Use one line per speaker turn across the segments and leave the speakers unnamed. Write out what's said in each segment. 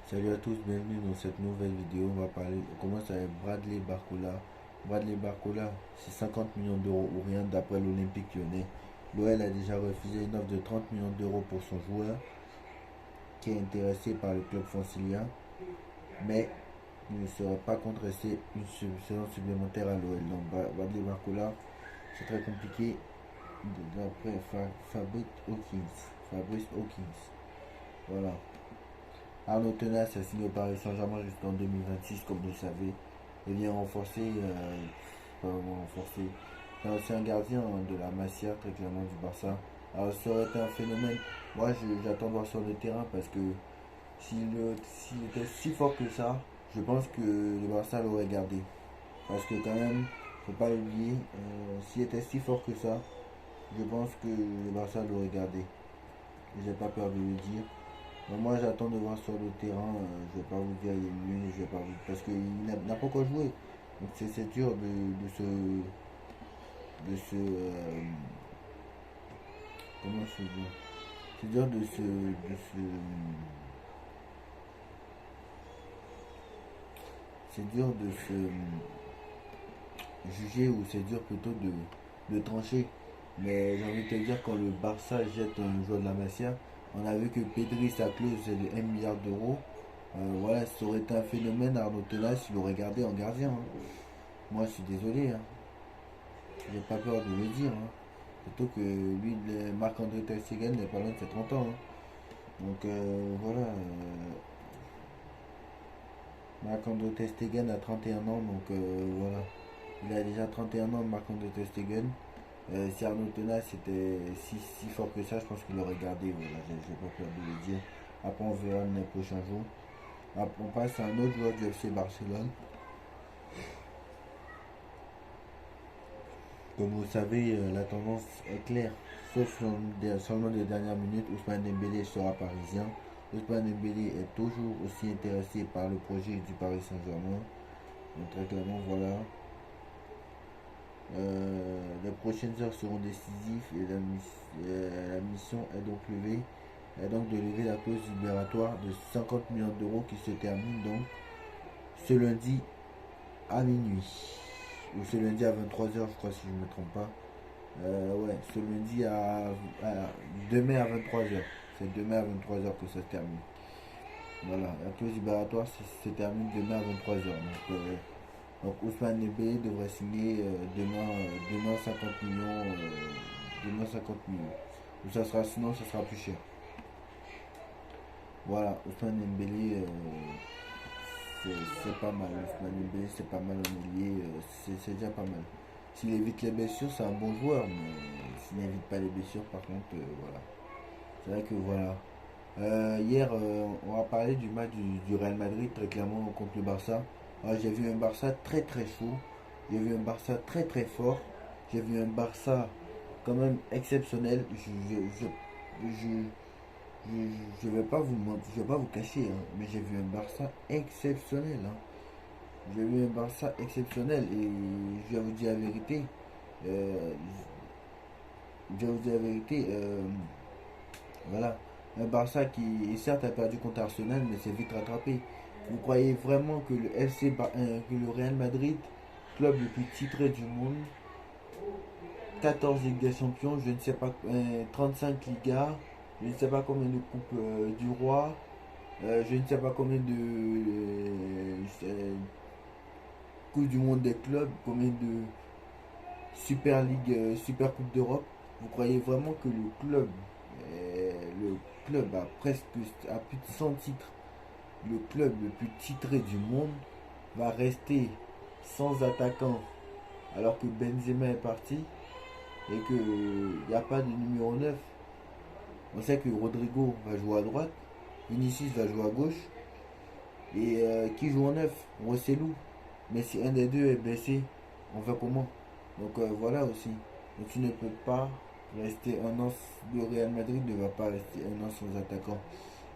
Salut à tous, bienvenue dans cette nouvelle vidéo. On commence avec Bradley Barcola. Bradley Barcola, c'est 50 millions d'euros ou rien d'après l'Olympique Lyonnais. L'OL a déjà refusé une offre de 30 millions d'euros pour son joueur qui est intéressé par le club francilien, mais il ne serait pas contre rester une saison supplémentaire à l'OL. Donc Bradley Barcola, c'est très compliqué d'après Fabrice Hawkins. Fabrice Hawkins. Voilà. Arnaud Tenas a signé au Paris Saint-Germain jusqu'en 2026, comme vous le savez. Il vient renforcer, pas vraiment renforcer. C'est un gardien de la Masia, très clairement du Barça. Alors ça aurait été un phénomène. Moi j'attends de voir sur le terrain parce que s'il était si fort que ça, je pense que le Barça l'aurait gardé. Parce que quand même, faut pas l'oublier, s'il était si fort que ça, je pense que le Barça l'aurait gardé. J'ai pas peur de le dire. Donc moi j'attends de voir sur le terrain, je vais pas vous dire il est nul, je vais pas vous... parce qu'il n'a pas encore joué. Donc c'est dur comment se dit, c'est dur c'est dur de se juger ou c'est dur plutôt de trancher. Mais j'ai envie de te dire quand le Barça jette un joueur de la Masia, on a vu que Pedri sa clause c'est de 1 milliard d'euros. Voilà, ça aurait été un phénomène. Arnaud Telas, il l'aurait gardé en gardien, hein. Moi, je suis désolé, hein. J'ai pas peur de le dire, hein. Surtout que lui, Marc-André Ter Stegen n'est pas loin de ses 30 ans, hein. Donc voilà, Marc-André Ter Stegen a 31 ans, donc voilà. Il a déjà 31 ans, Marc-André Ter Stegen. Si Arnaud Tenas était si fort que ça, je pense qu'il l'aurait gardé. Voilà, j'ai pas peur de le dire. Après, on verra les prochains jours. Après, on passe à un autre joueur du FC Barcelone. Comme vous savez, la tendance est claire. Sauf seulement les dernières minutes, Ousmane Dembélé sera parisien. Ousmane Dembélé est toujours aussi intéressé par le projet du Paris Saint-Germain. Donc très clairement, voilà. Les prochaines heures seront décisives et la mission est donc levée. Est donc de lever la clause libératoire de 50 millions d'euros qui se termine donc ce lundi à minuit. Ou ce lundi à 23 heures, je crois, si je ne me trompe pas. Ouais, ce lundi demain à 23 heures. C'est demain à 23 heures que ça se termine. Voilà, la clause libératoire se termine demain à 23 heures. Donc Ousmane Dembélé devrait signer demain 50 millions. Demain 50 millions. Ou ça sera, sinon ça sera plus cher. Voilà, Ousmane Dembélé, c'est pas mal. Ousmane Dembélé, c'est pas mal au milieu. C'est déjà pas mal. S'il évite les blessures, c'est un bon joueur. Mais s'il n'évite pas les blessures, par contre, voilà. C'est vrai que voilà. Hier, on a parlé du match du Real Madrid, très clairement, contre le Barça. Alors, j'ai vu un Barça très très chaud. J'ai vu un Barça très très fort. J'ai vu un Barça quand même exceptionnel. Je vais pas vous mentir, je vais pas vous cacher, hein, mais j'ai vu un Barça exceptionnel, hein. J'ai vu un Barça exceptionnel et je vais vous dire la vérité. euh, je vais vous dire la vérité. Voilà. Un Barça qui, certes, a perdu contre Arsenal, mais s'est vite rattrapé. Vous croyez vraiment que que le Real Madrid, club le plus titré du monde, 14 Ligues des Champions, je ne sais pas, 35 Ligas, je ne sais pas combien de Coupes du Roi, je ne sais pas combien de Coupe du Monde des clubs, combien de Super League, Super Coupe d'Europe. Vous croyez vraiment que le club a plus de 100 titres, le club le plus titré du monde, va rester sans attaquant alors que Benzema est parti et qu'il n'y a pas de numéro 9. On sait que Rodrigo va jouer à droite, Vinicius va jouer à gauche et qui joue en 9? Rossellou. Mais si un des deux est blessé, on fait comment? Donc voilà aussi. Donc tu ne peux pas rester un an. Le Real Madrid ne va pas rester un an sans attaquant.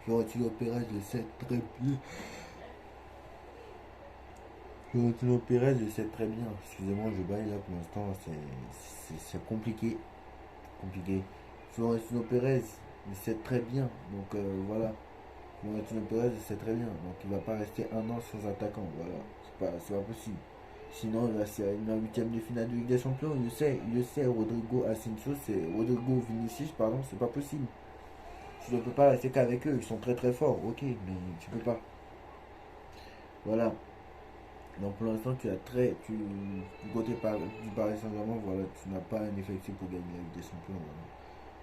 Florentino Pérez le sait très bien. Florentino Pérez le sait très bien. Excusez-moi, je baille là pour l'instant. C'est compliqué. Compliqué. Florentino Pérez le sait très bien. Donc voilà. Florentino Pérez, c'est très bien. Donc il va pas rester un an sans attaquant. Voilà, c'est pas possible. Sinon, là, c'est une huitième de finale de Ligue des Champions. Il le sait, Rodrigo Asensio, c'est Rodrigo Vinicius, pardon, c'est pas possible. Tu ne peux pas rester qu'avec eux. Ils sont très très forts, ok, mais tu peux pas. Voilà. Donc pour l'instant, du côté du Paris Saint-Germain, voilà, tu n'as pas un effectif pour gagner la Ligue des Champions. Voilà.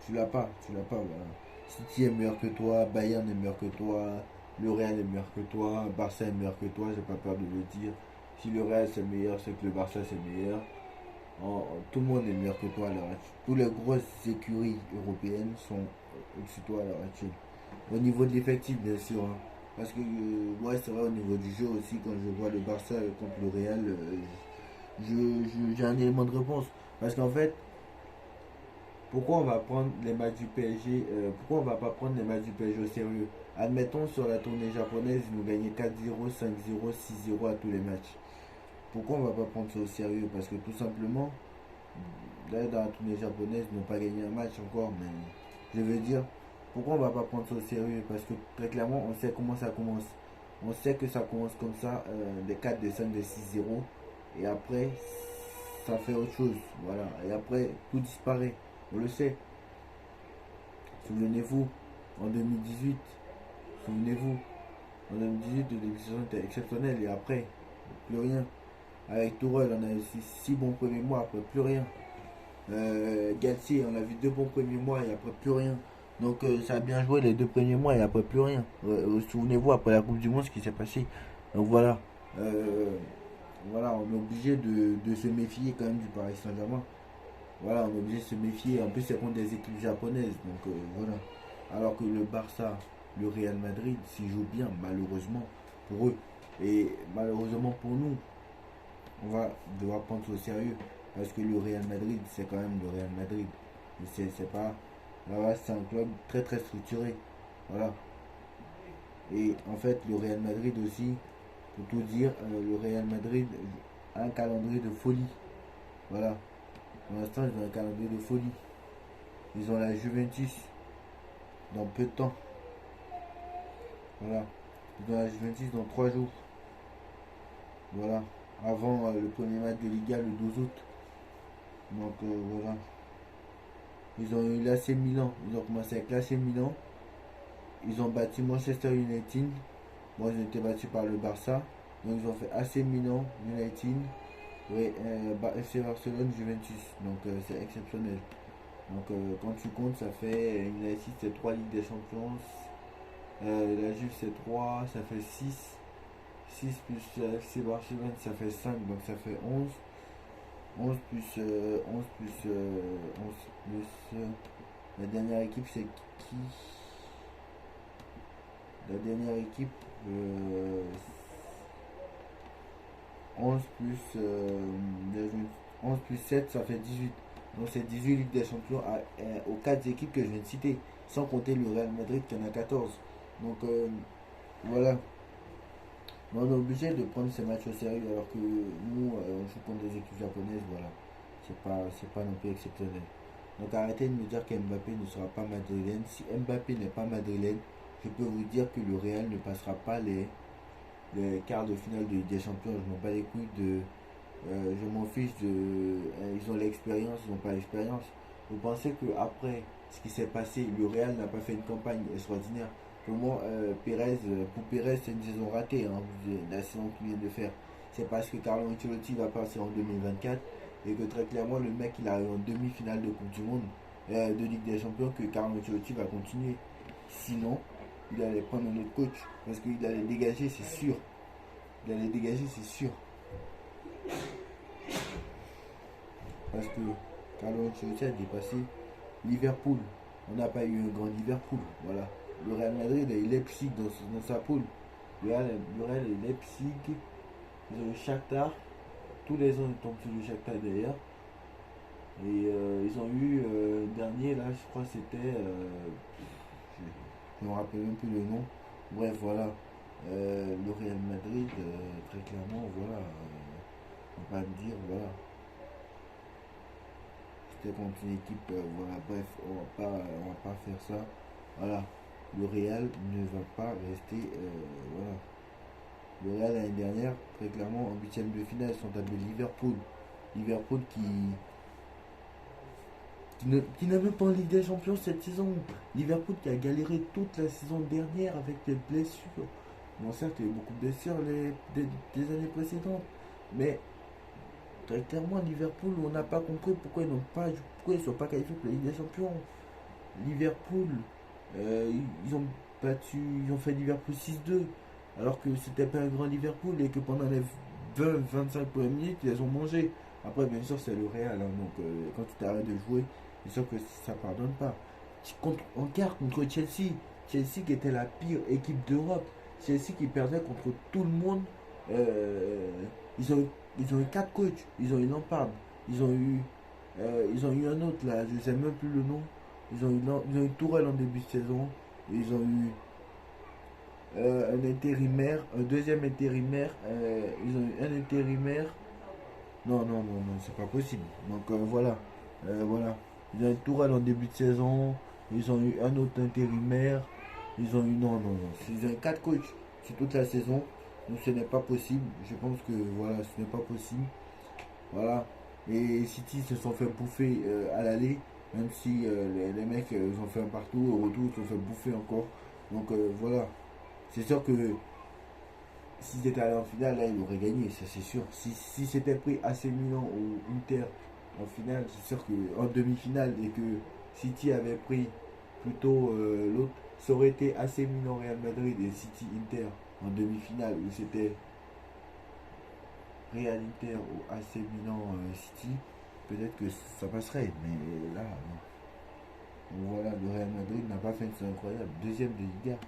Tu l'as pas, voilà. City est meilleur que toi, Bayern est meilleur que toi, le Real est meilleur que toi, Barça est meilleur que toi, j'ai pas peur de le dire. Si le Real c'est meilleur, c'est que le Barça c'est meilleur. Tout le monde est meilleur que toi à l'heure actuelle. Toutes les grosses écuries européennes sont au-dessus de toi à l'heure actuelle. Au niveau de l'effectif, bien sûr, hein. Parce que, ouais, c'est vrai, au niveau du jeu aussi, quand je vois le Barça contre le Real, j'ai un élément de réponse. Parce qu'en fait, pourquoi on va prendre les matchs du PSG, pourquoi on va pas prendre les matchs du PSG au sérieux? Admettons, sur la tournée japonaise, ils nous gagnaient 4-0, 5-0, 6-0 à tous les matchs. Pourquoi on va pas prendre ça au sérieux? Parce que tout simplement, là, dans la tournée japonaise, ils n'ont pas gagné un match encore, mais je veux dire, pourquoi on va pas prendre ça au sérieux? Parce que très clairement, on sait comment ça commence. On sait que ça commence comme ça, des 4, des 5, des 6-0, et après, ça fait autre chose. Voilà. Et après, tout disparaît. On le sait. Souvenez-vous, en 2018, souvenez-vous, en 2018, le début de saison était exceptionnel, et après, plus rien. Avec Tourelle, on a eu 6 bons premiers mois, après plus rien. Galtier, on a vu 2 bons premiers mois et après plus rien. Donc ça a bien joué les 2 premiers mois et après plus rien. Souvenez-vous après la Coupe du Monde ce qui s'est passé. Donc voilà. Euh, voilà, on est obligé de se méfier quand même du Paris Saint-Germain. Voilà, on est obligé de se méfier. En plus c'est contre des équipes japonaises. Donc voilà. Alors que le Barça, le Real Madrid, s'ils jouent bien, malheureusement pour eux. Et malheureusement pour nous, on va devoir prendre ça au sérieux. Parce que le Real Madrid, c'est quand même le Real Madrid. C'est pas. Là-bas, c'est un club très très structuré. Voilà. Et en fait, le Real Madrid aussi, pour tout dire, le Real Madrid a un calendrier de folie. Voilà. Pour l'instant, ils ont un calendrier de folie. Ils ont la Juventus dans peu de temps. Voilà. Ils ont la Juventus dans 3 jours. Voilà. Avant le premier match de Liga le 12 août. Donc voilà. Ils ont eu l'AC Milan. Ils ont commencé avec l'AC Milan. Ils ont battu Manchester United. Bon, ils ont été battus par le Barça. Donc ils ont fait AC Milan, United, et, FC Barcelone, Juventus. Donc c'est exceptionnel. Donc quand tu comptes, ça fait United c'est 3 Ligues des Champions. La Juve c'est 3, ça fait 6. 6 plus FC Barcelone, ça fait 5, donc ça fait 11. 11 plus 11 plus 11 plus la dernière équipe c'est qui? La dernière équipe 11 plus 11 plus 7 ça fait 18. Donc c'est 18 Ligues des Champions aux 4 équipes que je viens de citer, sans compter le Real Madrid qui en a 14. Donc voilà. Mais on est obligé de prendre ces matchs au sérieux alors que nous on joue contre des équipes japonaises, voilà. C'est pas non plus exceptionnel. Donc arrêtez de me dire qu'Mbappé ne sera pas madrilène. Si Mbappé n'est pas madrilène, je peux vous dire que le Real ne passera pas les quarts de finale de Ligue des Champions. Je m'en bats les couilles de. Je m'en fiche de. Ils ont l'expérience, ils n'ont pas l'expérience. Vous pensez que après ce qui s'est passé, le Real n'a pas fait une campagne extraordinaire? Pour moi, pour Pérez, c'est une saison ratée, hein, la saison qu'il vient de faire. C'est parce que Carlo Ancelotti va passer en 2024 et que très clairement, le mec il arrive en demi-finale de Coupe du Monde, de Ligue des Champions, que Carlo Ancelotti va continuer. Sinon, il allait prendre un autre coach parce qu'il allait dégager, c'est sûr. Il allait dégager, c'est sûr. Parce que Carlo Ancelotti a dépassé Liverpool. On n'a pas eu un grand Liverpool. Voilà. Le Real Madrid a eu Leipzig dans sa poule. Le Real et Leipzig. Ils ont eu Shakhtar. Tous les ans, ils tombent sur le Shakhtar d'ailleurs. Et ils ont eu dernier, là, je crois que c'était. Je ne me rappelle même plus le nom. Bref, voilà. Le Real Madrid, très clairement, voilà. On va me dire, voilà. C'était contre une équipe, voilà. Bref, on va pas faire ça. Voilà. le Real ne va pas rester. Voilà. Le Real l'année dernière, très clairement, en huitième de finale, ils sont tapés Liverpool. Liverpool qui n'a même pas en Ligue des Champions cette saison. Liverpool qui a galéré toute la saison dernière avec des blessures. Bon, certes, il y a eu beaucoup de blessures des années précédentes. Mais très clairement, Liverpool, on n'a pas compris pourquoi pourquoi ils ne sont pas qualifiés pour la Ligue des Champions. Liverpool, ils ont fait Liverpool 6-2, alors que c'était pas un grand Liverpool et que pendant les 20-25 premières minutes, ils les ont mangé. Après, bien sûr, c'est le Real, hein, donc quand tu t'arrêtes de jouer, c'est sûr que ça pardonne pas. En quart contre Chelsea, Chelsea qui était la pire équipe d'Europe, Chelsea qui perdait contre tout le monde. Euh, ils, ont, ils ont eu 4 coachs, ils ont eu Lampard, ils ont eu un autre là, je sais même plus le nom. Ils ont eu Tourelle en début de saison. Ils ont eu un intérimaire, un deuxième intérimaire. Ils ont eu un intérimaire. Non, non, non, non, c'est pas possible. Donc voilà. Voilà. Ils ont eu Tourelle en début de saison. Ils ont eu un autre intérimaire. Ils ont eu. Non, non, non. Ils ont eu 4 coachs sur toute la saison. Donc ce n'est pas possible. Je pense que voilà, ce n'est pas possible. Voilà. Et City se sont fait bouffer à l'aller, même si les mecs ils ont fait un partout, au retour ils se sont fait bouffer encore. Donc voilà. C'est sûr que s'ils étaient allés en finale, là ils auraient gagné, ça c'est sûr. Si c'était pris AC Milan ou Inter en finale, c'est sûr qu'en demi-finale et que City avait pris plutôt l'autre, ça aurait été AC Milan Real Madrid et City Inter en demi-finale où c'était Real Inter ou AC Milan City, peut-être que ça passerait. Mais là, non. Donc voilà, le Real Madrid n'a pas fait une saison incroyable. Deuxième de Liga.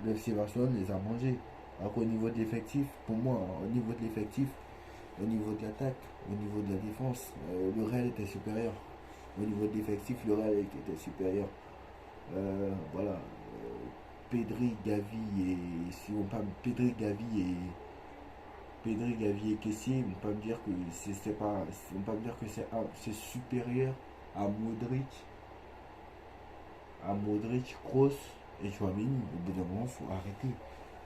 Le FC Barcelone les a mangés. Alors qu'au niveau de l'effectif, pour moi, au niveau de l'effectif, au niveau de l'attaque, au niveau de la défense, le Real était supérieur. Au niveau de l'effectif, le Real était supérieur. Voilà. Pedri, Gavi et si on parle Pedri, Gavi et Kessié, on peut me dire que c'est pas, on peut me dire que c'est supérieur à Modric, Kroos et Chouameni. Au bout d'un moment, il faut arrêter.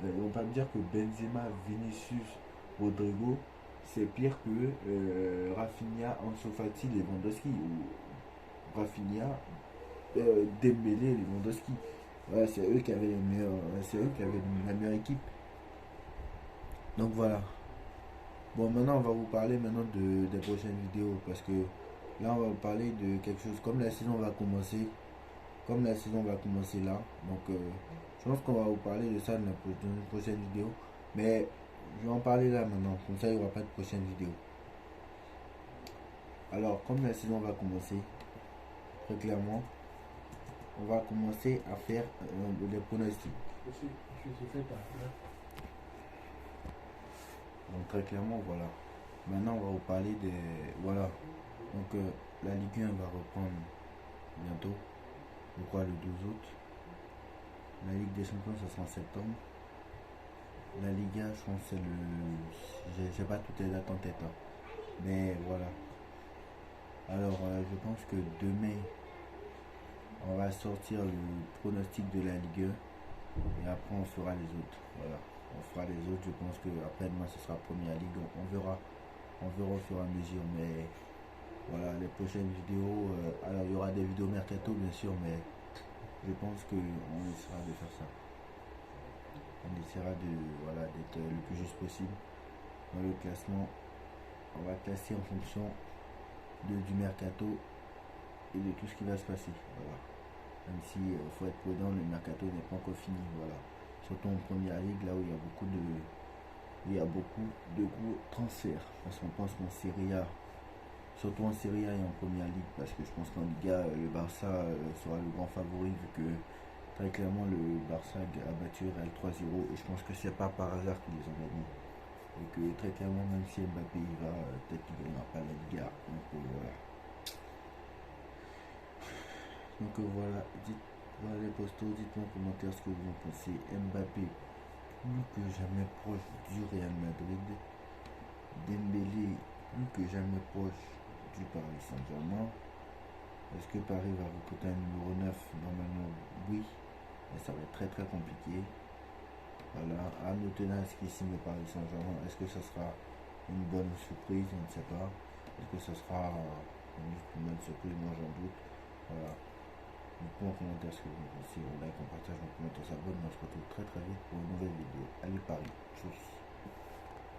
On peut me dire que Benzema, Vinicius, Rodrigo, c'est pire que Rafinha, Ansu Fati, Lewandowski ou Rafinha, Dembélé, Lewandowski. Ouais, c'est eux qui avaient la meilleure équipe. Donc voilà. Bon, maintenant, on va vous parler maintenant des prochaines vidéos parce que là, on va vous parler de quelque chose. Comme la saison va commencer, là, donc je pense qu'on va vous parler de ça dans une prochaine vidéo. Mais je vais en parler là maintenant, comme ça, il n'y aura pas de prochaine vidéo. Alors, comme la saison va commencer, très clairement, on va commencer à faire les pronostics. Donc très clairement, voilà. Maintenant, on va vous parler des... Voilà. Donc la Ligue 1 va reprendre bientôt. Je crois le 12 août. La Ligue des Champions, ça sera en septembre. La Liga, je pense que c'est le... J'ai pas toutes les dates en tête. Hein. Mais voilà. Alors, je pense que demain, on va sortir le pronostic de la Ligue 1. Et après, on fera les autres. Voilà. On fera les autres. Je pense que après demain, ce sera Première Ligue. On verra. On verra au fur et à mesure. Mais voilà, les prochaines vidéos. Alors, il y aura des vidéos mercato, bien sûr. Mais je pense qu'on essaiera de faire ça. On essaiera voilà, d'être le plus juste possible dans le classement. On va classer en fonction du mercato et de tout ce qui va se passer. Voilà. Même si faut être prudent, le mercato n'est pas encore fini. Voilà. Surtout en première ligue, là où il y a beaucoup de gros transferts. Parce qu'on pense qu'en Serie A, surtout en Serie A et en première ligue, parce que je pense qu'en Liga, le Barça sera le grand favori vu que très clairement le Barça a battu Real 3-0 et je pense que c'est pas par hasard qu'ils les ont gagnés. Et que très clairement, même si Mbappé y va, peut-être qu'il ne gagnera pas la Liga. Donc voilà. Donc voilà, voilà les postos, dites-moi en commentaire ce que vous en pensez. Mbappé, plus que jamais proche du Real Madrid. Dembélé, plus que jamais proche du Paris Saint-Germain. Est-ce que Paris va recruter un numéro 9? Normalement, oui. Et ça va être très très compliqué. Voilà, à noter dans ce qui signe le Paris Saint-Germain. Est-ce que ça sera une bonne surprise? Je ne sais pas. Est-ce que ça sera une bonne surprise? Moi j'en doute. Voilà. Dites-moi en commentaire ce que vous pensez. On like, on partage, on commente, on s'abonne. On se retrouve très très vite pour une nouvelle vidéo. Allez Paris. Tchuss.